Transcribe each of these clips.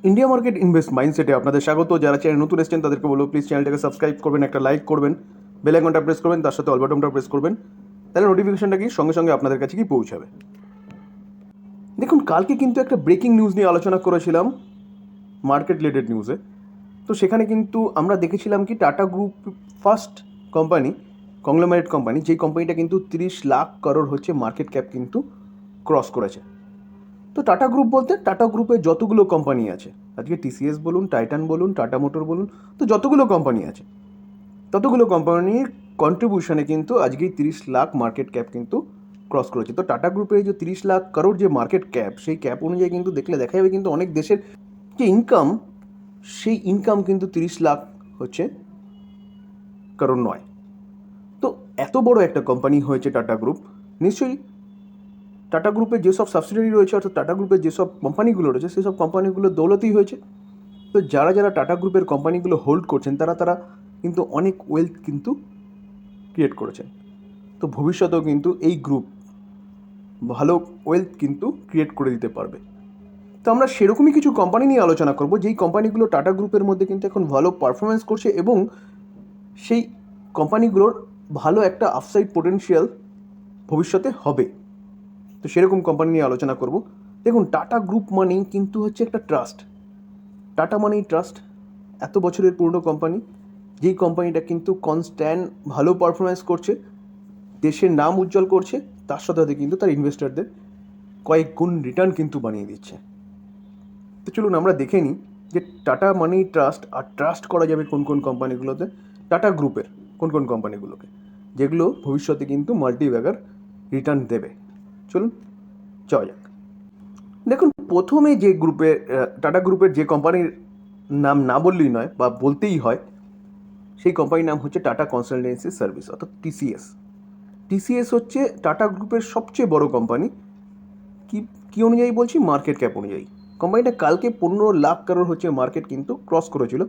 India market invest মাইন্ডসেটে আপনাদের স্বাগত। যারা চ্যানেল নতুন এসেছেন তাদেরকে বলবো প্লিজ চ্যানেলটাকে সাবস্ক্রাইব করবেন, একটা লাইক করবেন, বেল আইকনটা প্রেস করবেন, তার সাথে অল বাটনটা প্রেস করবেন, তাহলে নোটিফিকেশনটা কি সঙ্গে সঙ্গে আপনাদের কাছে কি পৌঁছাবে। দেখুন, কালকে কিন্তু একটা ব্রেকিং নিউজ নিয়ে আলোচনা করেছিলাম মার্কেট রিলেটেড নিউজে। তো সেখানে কিন্তু আমরা দেখেছিলাম কি tata group first company, conglomerate company, যেই কোম্পানিটা কিন্তু 30 লাখ করোড় হচ্ছে মার্কেট ক্যাপ কিন্তু ক্রস করেছে। তো টাটা গ্রুপ বলতে টাটা গ্রুপে যতগুলো কোম্পানি আছে, আজকে টিসিএস বলুন, টাইটান বলুন, টাটা মোটর বলুন, তো যতগুলো কোম্পানি আছে ততগুলো কোম্পানির কন্ট্রিবিউশনে কিন্তু আজকেই 30 লাখ মার্কেট ক্যাপ কিন্তু ক্রস করেছে। তো টাটা গ্রুপের এই যে 30 লাখ করোড় যে মার্কেট ক্যাপ, সেই ক্যাপ অনুযায়ী কিন্তু দেখলে দেখা যাবে কিন্তু অনেক দেশের যে ইনকাম, সেই ইনকাম কিন্তু 30 লাখ হচ্ছে করোড় নয়। তো এত বড় একটা কোম্পানি হয়েছে টাটা গ্রুপ, নিশ্চয়ই টাটা গ্রুপের যেসব সাবসিডিয়ারি রয়েছে, অর্থাৎ টাটা গ্রুপের যেসব কোম্পানিগুলো রয়েছে, সেসব কোম্পানিগুলোর দৌলতেই হয়েছে। তো যারা যারা টাটা গ্রুপের কোম্পানিগুলো হোল্ড করছেন, তারা তারা কিন্তু অনেক ওয়েলথ কিন্তু ক্রিয়েট করেছেন। তো ভবিষ্যতেও কিন্তু এই গ্রুপ ভালো ওয়েলথ কিন্তু ক্রিয়েট করে দিতে পারবে। তো আমরা সেরকমই কিছু কোম্পানি নিয়ে আলোচনা করব, যেই কোম্পানিগুলো টাটা গ্রুপের মধ্যে কিন্তু এখন ভালো পারফরমেন্স করছে এবং সেই কোম্পানিগুলোর ভালো একটা আপসাইড পোটেনশিয়াল ভবিষ্যতে হবে। তো সেরকম কোম্পানি নিয়ে আলোচনা করব। দেখুন, টাটা গ্রুপ মানেই কিন্তু হচ্ছে একটা ট্রাস্ট। টাটা মানি ট্রাস্ট, এত বছরের পুরনো কোম্পানি, যেই কোম্পানিটা কিন্তু কনস্ট্যান্ট ভালো পারফরমেন্স করছে, দেশের নাম উজ্জ্বল করছে, তার সাথে সাথে কিন্তু তার ইনভেস্টরদের কয়েক গুণ রিটার্ন কিন্তু বানিয়ে দিচ্ছে। তো চলুন আমরা দেখে নিই যে টাটা মানি ট্রাস্ট আর ট্রাস্ট করা যাবে কোন কোন কোম্পানিগুলোতে, টাটা গ্রুপের কোন কোন কোম্পানিগুলোকে, যেগুলো ভবিষ্যতে কিন্তু মাল্টি ব্যাগার রিটার্ন দেবে। চলুন যাওয়া যাক। দেখুন, প্রথমে যে গ্রুপে টাটা গ্রুপের যে কোম্পানির নাম না বললেই নয় বা বলতেই হয়, সেই কোম্পানির নাম হচ্ছে টাটা কনসালটেন্সি সার্ভিস, অর্থাৎ টিসিএস। টিসিএস হচ্ছে টাটা গ্রুপের সবচেয়ে বড় কোম্পানি। কি কী অনুযায়ী বলছি? মার্কেট ক্যাপ অনুযায়ী। কোম্পানিটা কালকে 15 লাখ করোড় হচ্ছে মার্কেট কিন্তু ক্রস করেছিল।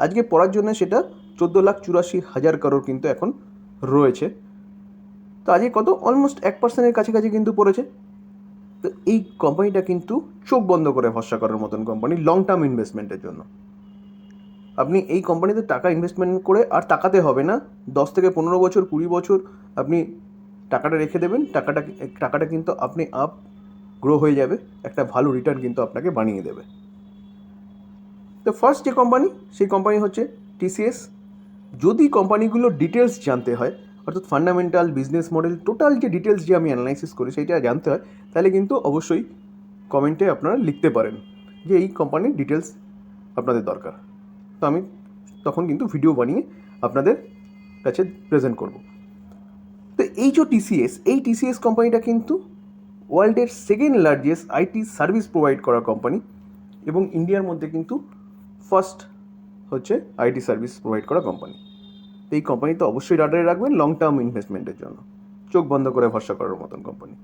আজকে পড়ার জন্য সেটা 14,84,000 করোড় কিন্তু এখন রয়েছে। তো আজকে কত, অলমোস্ট 1%-এর কাছাকাছি কিন্তু পড়েছে। তো এই কোম্পানিটা কিন্তু চোখ বন্ধ করে ভরসা করার মতন কোম্পানি লং টার্ম ইনভেস্টমেন্টের জন্য। আপনি এই কোম্পানিতে টাকা ইনভেস্টমেন্ট করে আর তাকাতে হবে না। 10 থেকে 15 বছর, 20 বছর আপনি টাকাটা রেখে দেবেন, টাকাটা কিন্তু আপনি আপ গ্রো হয়ে যাবে, একটা ভালো রিটার্ন কিন্তু আপনাকে বানিয়ে দেবে। তো ফার্স্ট যে কোম্পানি, সেই কোম্পানি হচ্ছে টিসিএস। যদি কোম্পানিগুলোর ডিটেলস জানতে হয়, অর্থাৎ ফান্ডামেন্টাল, বিজনেস মডেল, টোটাল যে ডিটেলস যে আমি অ্যানালাইসিস করি সেইটা জানতে হয়, তাহলে কিন্তু অবশ্যই কমেন্টে আপনারা লিখতে পারেন যে এই কোম্পানির ডিটেলস আপনাদের দরকার। তো আমি তখন কিন্তু ভিডিও বানিয়ে আপনাদের কাছে প্রেজেন্ট করব। তো এই টিসিএস কোম্পানিটা কিন্তু ওয়ার্ল্ডের second largest IT service provide করা কোম্পানি এবং ইন্ডিয়ার মধ্যে কিন্তু ফার্স্ট হচ্ছে আইটি সার্ভিস প্রোভাইড করা কোম্পানি। তো এই কোম্পানিতে অবশ্যই রাডারে রাখবেন লং টার্ম ইনভেস্টমেন্টের জন্য, চোখ বন্ধ করে ভরসা করার মতন কোম্পানি।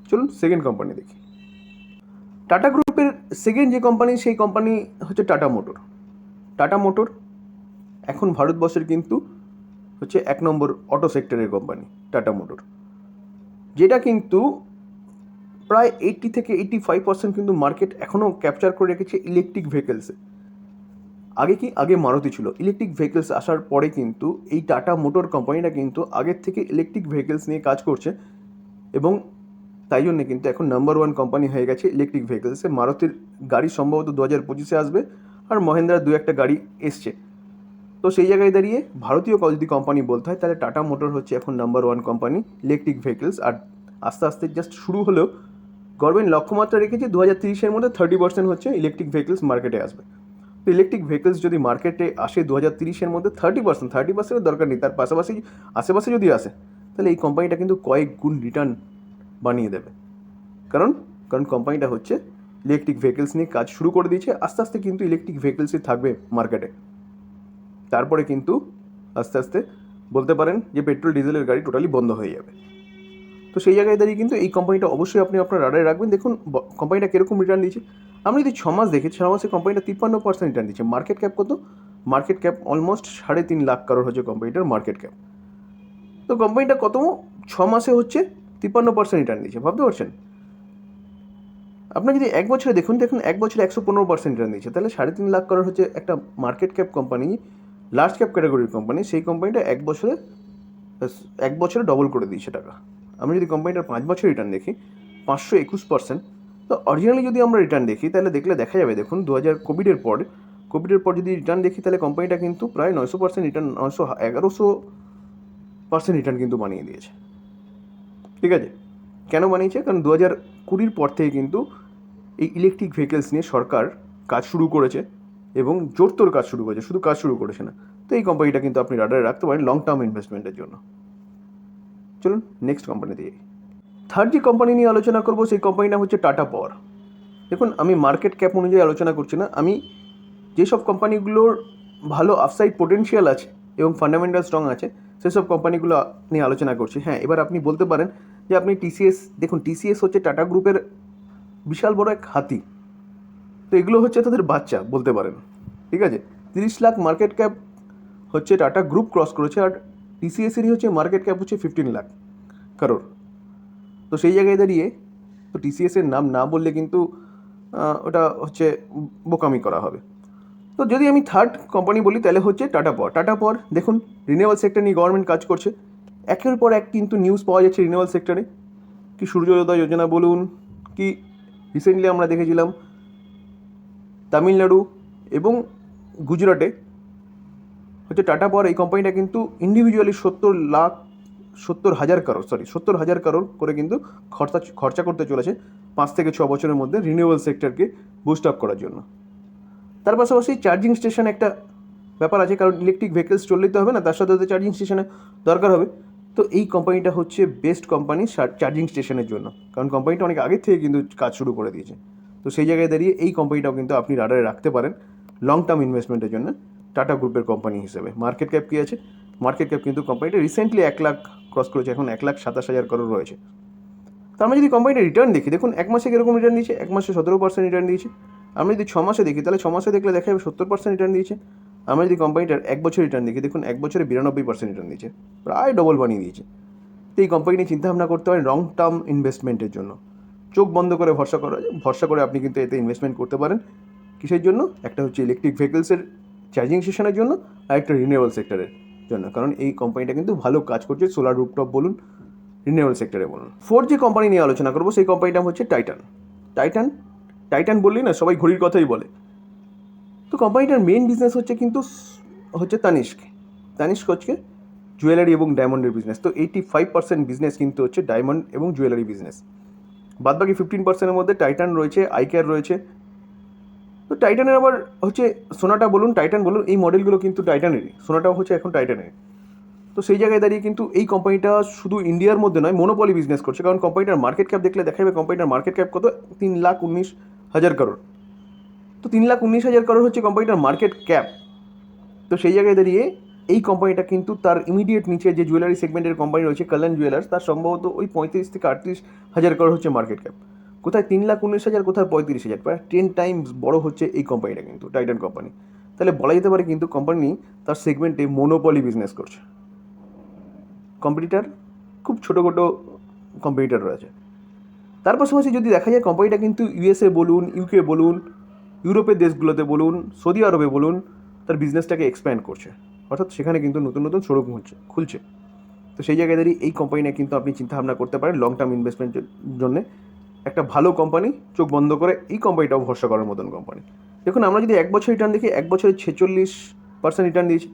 চলুন সেকেন্ড কোম্পানি দেখি। টাটা গ্রুপের সেকেন্ড যে কোম্পানি, সেই কোম্পানি হচ্ছে টাটা মোটর। টাটা মোটর এখন ভারতবর্ষের কিন্তু হচ্ছে 1 নম্বর অটো সেক্টরের কোম্পানি টাটা মোটর, যেটা কিন্তু প্রায় 80 থেকে 85% কিন্তু মার্কেট এখনও ক্যাপচার করে রেখেছে ইলেকট্রিক ভেহিকেলসে। আগে মারুতি ছিল, ইলেকট্রিক ভেহিকেলস আসার পরে কিন্তু এই টাটা মোটর কোম্পানিটা কিন্তু আগের থেকে ইলেকট্রিক ভেহিকেলস নিয়ে কাজ করছে এবং তাই জন্যে কিন্তু এখন নাম্বার 1 কোম্পানি হয়ে গেছে ইলেকট্রিক ভেহিকেলসে। মারুতির গাড়ি সম্ভবত 2025-এ আসবে, আর মহেন্দ্রার 2-1টা গাড়ি এসছে। তো সেই জায়গায় দাঁড়িয়ে ভারতীয় যদি কোম্পানি বলতে হয়, তাহলে টাটা মোটর হচ্ছে এখন নাম্বার 1 কোম্পানি ইলেকট্রিক ভেহিকেলস। আর আস্তে আস্তে জাস্ট শুরু হলেও গভর্নমেন্ট লক্ষ্যমাত্রা রেখেছে 2030-এর মধ্যে 30% হচ্ছে ইলেকট্রিক ভেহিকেলস মার্কেটে আসবে। তো ইলেকট্রিক ভেহিকেলস যদি মার্কেটে আসে 2030-এর মধ্যে 30%-30%-এর দরকার নেই, তার পাশাপাশি আশেপাশে যদি আসে, তাহলে এই কোম্পানিটা কিন্তু কয়েক গুণ রিটার্ন বানিয়ে দেবে। কারণ কোম্পানিটা হচ্ছে ইলেকট্রিক ভেহিকেলস নিয়ে কাজ শুরু করে দিয়েছে। আস্তে আস্তে কিন্তু ইলেকট্রিক ভেহিকেলসই থাকবে মার্কেটে। তারপরে কিন্তু আস্তে আস্তে বলতে পারেন যে পেট্রোল ডিজেলের গাড়ি টোটালি বন্ধ হয়ে যাবে। তো সেই জায়গায় দাঁড়িয়ে কিন্তু এই কোম্পানিটা অবশ্যই আপনি আপনার রাডারে রাখবেন। দেখুন কোম্পানিটা কীরকম রিটার্ন দিচ্ছে। আমি যদি 6 মাস দেখি, 6 মাসে কোম্পানিটা 53% রিটার্ন দিচ্ছে। মার্কেট ক্যাপ কত? Market cap almost 3.5 lakh crore হচ্ছে কোম্পানিটার মার্কেট ক্যাপ। তো কোম্পানিটা কত 6 মাসে হচ্ছে 53% রিটার্ন দিচ্ছে, ভাবতে পারছেন? আপনার যদি এক বছরে দেখুন এক বছরে 115% রিটার্ন দিচ্ছে, তাহলে 3.5 লাখ করার হচ্ছে একটা market cap company, large cap ক্যাটাগরির কোম্পানি, সেই কোম্পানিটা এক বছরে ডবল করে দিয়েছে টাকা। আমি যদি কোম্পানিটার 5 বছর রিটার্ন দেখি 521%। তো অরিজিনালি যদি আমরা রিটার্ন দেখি তাহলে দেখা যাবে, দেখুন কোভিডের পর যদি রিটার্ন দেখি তাহলে কোম্পানিটা কিন্তু প্রায় 900% রিটার্ন, 1100% রিটার্ন কিন্তু বানিয়ে দিয়েছে। ঠিক আছে, কেন বানিয়েছে? কারণ 2020 পর থেকে কিন্তু এই ইলেকট্রিক ভেহিকেলস নিয়ে সরকার কাজ শুরু করেছে এবং জোরতোর কাজ শুরু করেছে, শুধু কাজ শুরু করেছে না। তো এই কোম্পানিটা কিন্তু আপনি রাডারে রাখতে পারেন লং টার্ম ইনভেস্টমেন্টের জন্য। চলুন নেক্সট কোম্পানি দিয়ে। থার্ড যে কোম্পানি নিয়ে আলোচনা করবো সেই কোম্পানিটা হচ্ছে টাটা পাওয়ার। দেখুন, আমি মার্কেট ক্যাপ অনুযায়ী আলোচনা করছি না, আমি যেসব কোম্পানিগুলোর ভালো আপসাইড পোটেনশিয়াল আছে এবং ফান্ডামেন্টাল স্ট্রং আছে সেসব কোম্পানিগুলো নিয়ে আলোচনা করছি। হ্যাঁ, এবার আপনি বলতে পারেন যে আপনি টিসিএস দেখুন, টিসিএস হচ্ছে টাটা গ্রুপের বিশাল বড় এক হাতি, তো এগুলো হচ্ছে তাদের বাচ্চা বলতে পারেন। ঠিক আছে, 30 লাখ মার্কেট ক্যাপ হচ্ছে টাটা গ্রুপ ক্রস করেছে, আর টিসিএসেরই হচ্ছে মার্কেট ক্যাপ হচ্ছে 15 লাখ কারোর। তো সেই জায়গায় দাঁড়িয়ে তো টিসিএসের নাম না বললে কিন্তু ওটা হচ্ছে বোকামি করা হবে। তো যদি আমি থার্ড কোম্পানি বলি তাহলে হচ্ছে টাটা পাওয়ার। দেখুন, রিনিউয়েবল সেক্টর নিয়ে গভর্নমেন্ট কাজ করছে, একের পর এক কিন্তু নিউজ পাওয়া যাচ্ছে রিনিউয়েবল সেক্টরে। কি সূর্যোদয় যোজনা বলুন, কি রিসেন্টলি আমরা দেখেছিলাম তামিলনাড়ু এবং গুজরাটে হচ্ছে টাটা পাওয়ার এই কোম্পানিটা কিন্তু ইন্ডিভিজুয়ালি 70,000 কারোর করে কিন্তু খরচা করতে চলেছে 5 থেকে 6 বছরের মধ্যে রিনিউয়েবল সেক্টরকে বুস্ট আপ করার জন্য। তার পাশাপাশি চার্জিং স্টেশন একটা ব্যাপার আছে, কারণ ইলেকট্রিক ভেহিকেলস চললেই তো হবে না, তার সাথে সাথে চার্জিং স্টেশনে দরকার হবে। তো এই কোম্পানিটা হচ্ছে বেস্ট কোম্পানি চার্জিং স্টেশনের জন্য, কারণ কোম্পানিটা অনেক আগের থেকে কিন্তু কাজ শুরু করে দিয়েছে। তো সেই জায়গায় দাঁড়িয়ে এই কোম্পানিটাও কিন্তু আপনি রাডারে রাখতে পারেন লং টার্ম ইনভেস্টমেন্টের জন্য টাটা গ্রুপের কোম্পানি হিসেবে। মার্কেট ক্যাপ কী আছে? মার্কেট ক্যাপ কিন্তু কোম্পানিটা রিসেন্টলি 1 লাখ ক্রস করেছে, এখন 1,27,000 করোড় রয়েছে। তো আমরা যদি কোম্পানিটা রিটার্ন দেখি, দেখুন এক মাসে কীরকম রিটার্ন দিয়েছে, এক মাসে 17% রিটার্ন দিয়েছে। আমরা যদি 6 মাসে দেখি তাহলে 6 মাসে দেখলে দেখা যাবে 70% রিটার্ন দিয়েছে। আমরা যদি কোম্পানিটার এক বছর রিটার্ন দেখি, দেখুন এক বছরে 92% রিটার্ন দিয়েছে, প্রায় ডবল বানিয়ে দিয়েছে। তো এই কোম্পানি নিয়ে চিন্তাভাবনা করতে পারেন লং টার্ম ইনভেস্টমেন্টের জন্য। চোখ বন্ধ করে ভরসা করে আপনি কিন্তু এতে ইনভেস্টমেন্ট করতে পারেন। কিসের জন্য? একটা হচ্ছে ইলেকট্রিক ভেহিকেলসের চার্জিং স্টেশনের জন্য, আর একটা রিনিউয়েবল সেক্টরের জন্য, কারণ এই কোম্পানিটা কিন্তু ভালো কাজ করছে সোলার রুফটপ বলুন, রিনিউয়েবল সেক্টরে বলুন। ফোর্থ যে কোম্পানি নিয়ে আলোচনা করবো সেই কোম্পানিটা হচ্ছে টাইটান বললেই না সবাই ঘড়ির কথাই বলে। তো কোম্পানিটার মেইন বিজনেস হচ্ছে তানিস্ক হচ্ছে জুয়েলারি এবং ডায়মন্ডের বিজনেস। তো 85% বিজনেস কিন্তু হচ্ছে ডায়মন্ড এবং জুয়েলারি বিজনেস। বাদবাকি 15%-এর মধ্যে টাইটান রয়েছে, আইকেয়ার রয়েছে। তো টাইটানের আবার হচ্ছে টাইটান বলুন, এই মডেলগুলো কিন্তু টাইটানেরই, সোনাটাও হচ্ছে এখন টাইটানের। তো সেই জায়গায় দাঁড়িয়ে কিন্তু এই কোম্পানিটা শুধু ইন্ডিয়ার মধ্যে নয়, মনোপলি বিজনেস করছে, কারণ কোম্পানিটার মার্কেট ক্যাপ দেখলে দেখা যাবে কোম্পানিটার মার্কেট ক্যাপ কত, 3,19,000 করোড়। তো 3,19,000 করোড় হচ্ছে কোম্পানিটার মার্কেট ক্যাপ। তো সেই জায়গায় দাঁড়িয়ে এই কোম্পানিটা কিন্তু তার ইমিডিয়েট নিচে যে জুয়েলারি সেগমেন্টের কোম্পানি রয়েছে কাল্যাণ জুয়েলার্স, তার সম্ভবত ওই 35 থেকে 38,000 করোড় হচ্ছে মার্কেট ক্যাপ। কোথায় 3,19,000, কোথায় 35,000, প্রায় 10 টাইমস বড় হচ্ছে এই কোম্পানিটা কিন্তু, টাইটান কোম্পানি। তাহলে বলা যেতে পারে কিন্তু কোম্পানি তার সেগমেন্টে মনোপলি বিজনেস করছে। কম্পিটিটার খুব ছোটো কম্পিটিটার রয়েছে। তার পাশাপাশি যদি দেখা যায় কোম্পানিটা কিন্তু ইউএসএ বলুন, ইউকে বলুন, ইউরোপের দেশগুলোতে বলুন, সৌদি আরবে বলুন, তার বিজনেসটাকে এক্সপ্যান্ড করছে, অর্থাৎ সেখানে কিন্তু নতুন নতুন শোরুম খুলছে। তো সেই জায়গায় দাঁড়িয়ে এই কোম্পানি কিন্তু আপনি চিন্তাভাবনা করতে পারেন লং টার্ম ইনভেস্টমেন্টের জন্য। একটা ভালো কোম্পানি, চোখ বন্ধ করে এই কোম্পানিটাও ভরসা করার মতন কোম্পানি। দেখুন, আমরা যদি এক বছর রিটার্ন দেখি, এক বছরে 46% রিটার্ন দিয়েছে।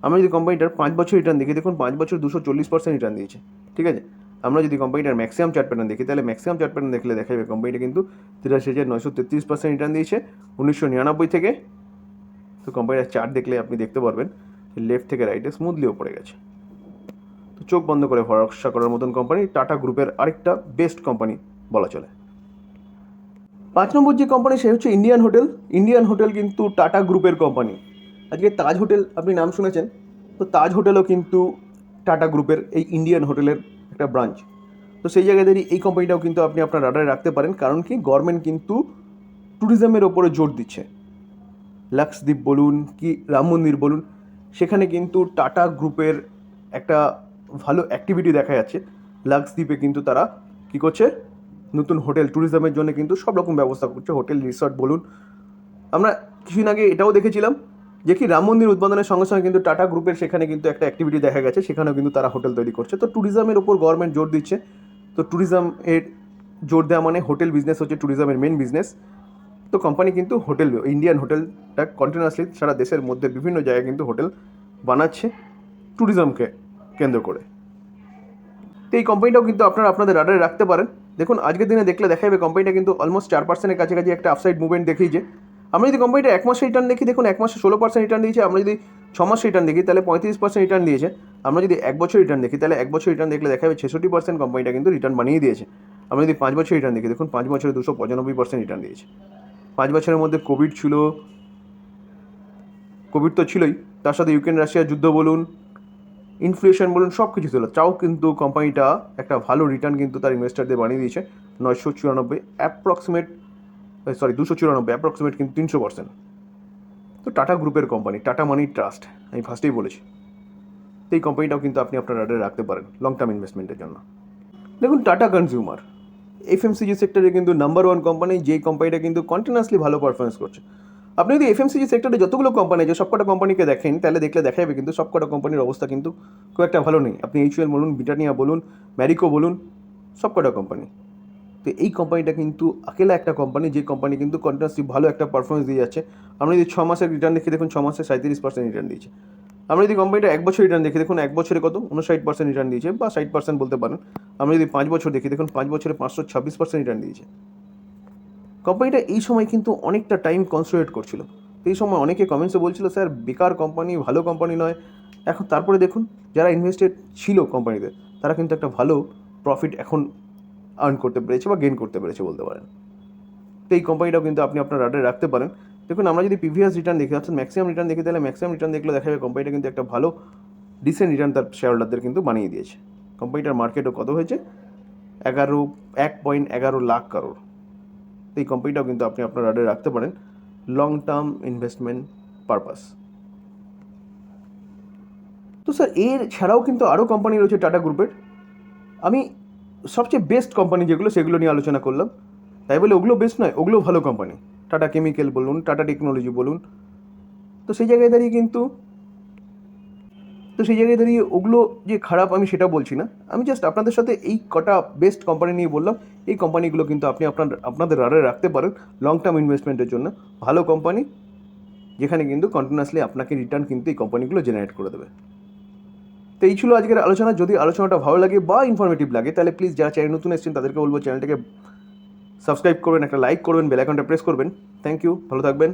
আমরা যদি কোম্পানিটার 5 বছর রিটার্ন দেখি, দেখুন 5 বছর 240% রিটার্ন দিয়েছে। ঠিক আছে, আমরা যদি কোম্পানিটার ম্যাক্সিমাম চার্ট প্যাটার্ন দেখি, তাহলে ম্যাক্সিমাম চার্ট প্যাটার্ন দেখলে দেখা যাবে কোম্পানিটা কিন্তু 83,933% রিটার্ন দিয়েছে 1999 থেকে। তো কোম্পানিটার চার্ট দেখলে আপনি দেখতে পারবেন লেফট থেকে রাইটে স্মুথলি ওপরে গেছে। তো চোখ বন্ধ করে ভরসা করার মতন কোম্পানি, টাটা গ্রুপের আরেকটা বেস্ট কোম্পানি বলা চলে। 5 নম্বর যে কোম্পানি সে হচ্ছে ইন্ডিয়ান হোটেল কিন্তু টাটা গ্রুপের কোম্পানি। আজকে তাজ হোটেল আপনি নাম শুনেছেন, তো তাজ হোটেলও কিন্তু টাটা গ্রুপের এই ইন্ডিয়ান হোটেলের একটা ব্রাঞ্চ। তো সেই জায়গায় দাঁড়িয়ে এই কোম্পানিটাও কিন্তু আপনি আপনার রাডারে রাখতে পারেন, কারণ কি গভর্নমেন্ট কিন্তু ট্যুরিজমের ওপরে জোর দিচ্ছে। লাক্ষদ্বীপ বলুন কি রাম মন্দির বলুন, সেখানে কিন্তু টাটা গ্রুপের একটা ভালো অ্যাক্টিভিটি দেখা যাচ্ছে। লাক্ষদ্বীপে কিন্তু তারা কী করছে, নতুন হোটেল ট্যুরিজমের জন্য কিন্তু সব রকম ব্যবস্থা করছে, হোটেল রিসর্ট বলুন। আমরা কিছুদিন আগে এটাও দেখেছিলাম যে কি রাম মন্দির উদ্বোধনের সঙ্গে সঙ্গে কিন্তু টাটা গ্রুপের সেখানে কিন্তু একটা অ্যাক্টিভিটি দেখা গেছে, সেখানেও কিন্তু তারা হোটেল তৈরি করছে। তো ট্যুরিজমের ওপর গভর্নমেন্ট জোর দিচ্ছে। তো ট্যুরিজম এর জোর দেওয়া মানে হোটেল বিজনেস হচ্ছে ট্যুরিজমের মেন বিজনেস। তো কোম্পানি কিন্তু হোটেল, ইন্ডিয়ান হোটেলটা কন্টিনিউয়াসলি সারা দেশের মধ্যে বিভিন্ন জায়গায় কিন্তু হোটেল বানাচ্ছে ট্যুরিজমকে কেন্দ্র করে। তো এই কোম্পানিটাও কিন্তু আপনারা আপনাদের রাডারে রাখতে পারেন। দেখুন আজকের দিনে দেখলে দেখা যাবে কোম্পানিটা কিন্তু অলমোস্ট 4%-এর কাছাকাছি একটা আপসাইড মুভমেন্ট দেখিয়েছে। আমরা যদি কোম্পানিটা 1 মাসে রিটার্ন দেখি, দেখুন 1 মাসে 16% রিটার্ন দিয়েছে। আমরা যদি 6 মাসে রিটার্ন দেখি তাহলে 35% রিটার্ন দিয়েছে। আমরা যদি 1 বছর রিটার্ন দেখি তাহলে 1 বছর রিটার্ন দেখলে দেখা যাবে 66% কোম্পানিটা কিন্তু রিটার্ন বানিয়ে দিয়েছে। আমরা যদি 5 বছর রিটার্ন দেখি, দেখুন 5 বছরে 295% রিটার্ন দিয়েছে। 5 বছরের মধ্যে কোভিড ছিল, কোভিড তো ছিলই, তার সাথে ইউক্রেন রাশিয়ার যুদ্ধ বলুন, ইনফ্লেশন বলুন, সব কিছু ছিল, তাও কিন্তু কোম্পানিটা একটা ভালো রিটার্ন কিন্তু তার ইনভেস্টারদের বানিয়ে দিয়েছে। 994 অ্যাপ্রক্সিমেট, সরি 294 অ্যাপ্রক্সিমেট কিন্তু 300%। তো টাটা গ্রুপের কোম্পানি, টাটা মানি ট্রাস্ট, আমি ফার্স্টেই বলেছি। তো এই কোম্পানিটাও কিন্তু আপনি আপনার রাডারে রাখতে পারেন লং টার্ম ইনভেস্টমেন্টের জন্য। দেখুন টাটা কনজিউমার এফএমসিজি সেক্টরে কিন্তু নাম্বার 1 কোম্পানি, যেই কোম্পানিটা কিন্তু কন্টিনিউয়াসলি ভালো পারফরমেন্স করছে। আপনি যদি এফএমসিজি সেক্টরে যতগুলো কোম্পানি আছে সবকটা কোম্পানিকে দেখেন তাহলে দেখলে দেখা যাবে কিন্তু সবকটা কোম্পানির অবস্থা কিন্তু খুব একটা ভালো নেই। আপনি এইচইএল বলুন, ব্রিটানিয়া বলুন, ম্যারিকো বলুন, সবকটা কোম্পানি। তো এই কোম্পানিটা কিন্তু আকেলা একটা কোম্পানি, যে কোম্পানি কিন্তু কন্টিনিউয়াসলি ভালো একটা পারফরমেন্স দিয়ে যাচ্ছে। আমরা যদি 6 মাসের রিটার্ন দেখি, দেখুন 6 মাসে 37% রিটার্ন দিয়েছে। আমরা যদি কোম্পানিটা 1 বছর রিটার্ন দেখি, দেখুন 1 বছরে কত 59% রিটার্ন দিয়েছে, বা 60% বলতে পারেন। আমরা যদি 5 বছর দেখি, দেখুন 5 বছরে 526% রিটার্ন দিয়েছে। কোম্পানিটা এই সময় কিন্তু অনেকটা টাইম কনসোলিডেট করছিল। এই সময় অনেকে কমেন্টসে বলছিল স্যার বেকার কোম্পানি, ভালো কোম্পানি নয়। এখন তারপরে দেখুন যারা ইনভেস্টেড ছিল কোম্পানিতে তারা কিন্তু একটা ভালো প্রফিট এখন আর্ন করতে পেরেছে বা গেইন করতে পেরেছে বলতে পারেন। তো এই কোম্পানিটাও কিন্তু আপনি আপনার রাডারে রাখতে পারেন। দেখুন আমরা যদি প্রিভিয়াস রিটার্ন দেখি, অর্থাৎ ম্যাক্সিমাম রিটার্ন দেখি, তাহলে ম্যাক্সিমাম রিটার্ন দেখলে দেখা যাবে কোম্পানিটা কিন্তু একটা ভালো ডিসেন্ট রিটার্ন তার শেয়ার হোল্ডারদের কিন্তু বানিয়ে দিয়েছে। কোম্পানিটার মার্কেটও কত হয়েছে, 1.11 লাখ কারোর। তো এই কোম্পানিটাও কিন্তু আপনি আপনার রাডারে রাখতে পারেন লং টার্ম ইনভেস্টমেন্ট পারপাস। তো স্যার এর ছাড়াও কিন্তু আরও কোম্পানি রয়েছে টাটা গ্রুপের। আমি সবচেয়ে বেস্ট কোম্পানি যেগুলো সেগুলো নিয়ে আলোচনা করলাম, তাই বলে ওগুলো বেস্ট নয়, ওগুলো ভালো কোম্পানি। টাটা কেমিক্যাল বলুন, টাটা টেকনোলজি বলুন। তো সেই জায়গায় দাঁড়িয়ে ওগুলো যে খারাপ আমি সেটা বলছি না, আমি জাস্ট আপনাদের সাথে এই কটা বেস্ট কোম্পানি নিয়ে বললাম। এই কোম্পানিগুলো কিন্তু আপনি আপনাদের রাডারে রাখতে পারেন লং টার্ম ইনভেস্টমেন্টের জন্য। ভালো কোম্পানি যেখানে কিন্তু কন্টিনিউয়াসলি আপনাকে রিটার্ন কিন্তু এই কোম্পানিগুলো জেনারেট করে দেবে। তো এই ছিল আজকের আলোচনা। যদি আলোচনাটা ভালো লাগে বা ইনফরমেটিভ লাগে তাহলে প্লিজ যারা চ্যানেল নতুন এসেছেন তাদেরকে বলবো চ্যানেলটাকে সাবস্ক্রাইব করবেন, একটা লাইক করবেন, বেল আইকনটা প্রেস করবেন। থ্যাংক ইউ, ভালো থাকবেন।